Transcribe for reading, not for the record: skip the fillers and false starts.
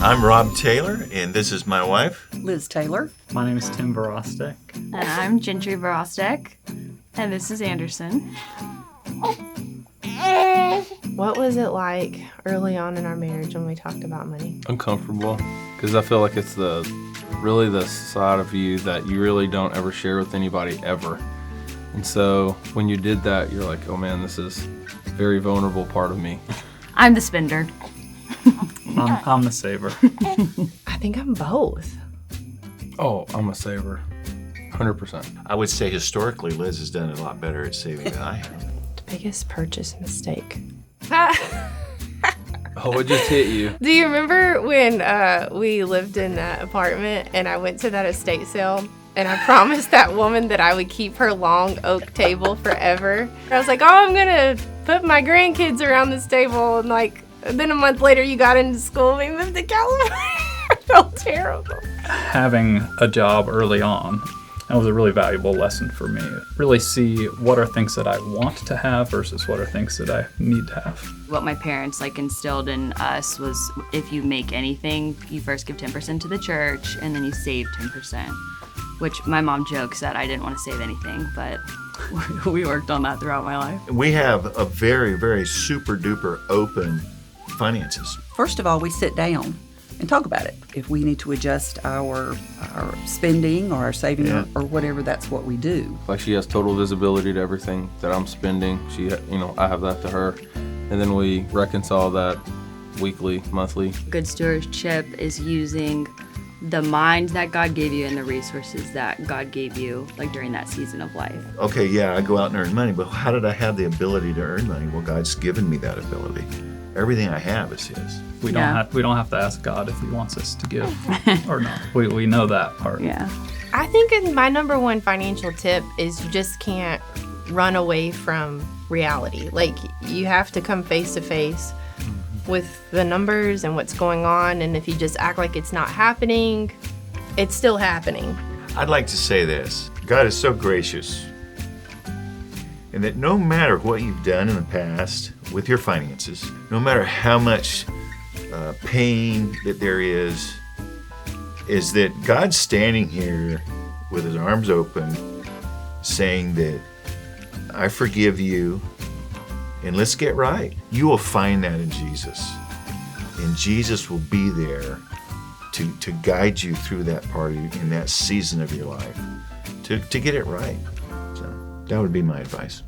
I'm Rob Taylor, and this is my wife, Liz Taylor. My name is Tim Borostek. And I'm Gentry Borostek. And this is Anderson. What was it like early on in our marriage when we talked about money? Uncomfortable, because I feel like it's really the side of you that you really don't ever share with anybody ever. And so when you did that, you're like, oh man, this is a very vulnerable part of me. I'm the spender. I'm the saver. I think I'm both. Oh, I'm a saver, 100%. I would say historically Liz has done a lot better at saving than I have. The biggest purchase mistake. Oh, it just hit you. Do you remember when we lived in that apartment and I went to that estate sale and I promised that woman that I would keep her long oak table forever? I was like, oh, I'm going to put my grandkids around this table. And then a month later you got into school and we moved to California. I felt terrible. Having a job early on, that was a really valuable lesson for me. Really see what are things that I want to have versus what are things that I need to have. What my parents instilled in us was if you make anything, you first give 10% to the church and then you save 10%. Which my mom jokes that I didn't want to save anything, but we worked on that throughout my life. We have a very, very super duper open finances. First of all, we sit down and talk about it. If we need to adjust our spending or our saving or whatever, that's what we do. Like she has total visibility to everything that I'm spending. I have that to her. And then we reconcile that weekly, monthly. Good stewardship is using the mind that God gave you and the resources that God gave you during that season of life. Okay, yeah, I go out and earn money, but how did I have the ability to earn money? Well, God's given me that ability. Everything I have is His. We don't have to ask God if He wants us to give or not. We know that part. Yeah. I think my number one financial tip is you just can't run away from reality. You have to come face to face with the numbers and what's going on, and if you just act like it's not happening, it's still happening. I'd like to say this. God is so gracious, and that no matter what you've done in the past with your finances, no matter how much pain that there is that God's standing here with His arms open saying that I forgive you and let's get right. You will find that in Jesus, and Jesus will be there to guide you through that part in that season of your life to get it right. So that would be my advice.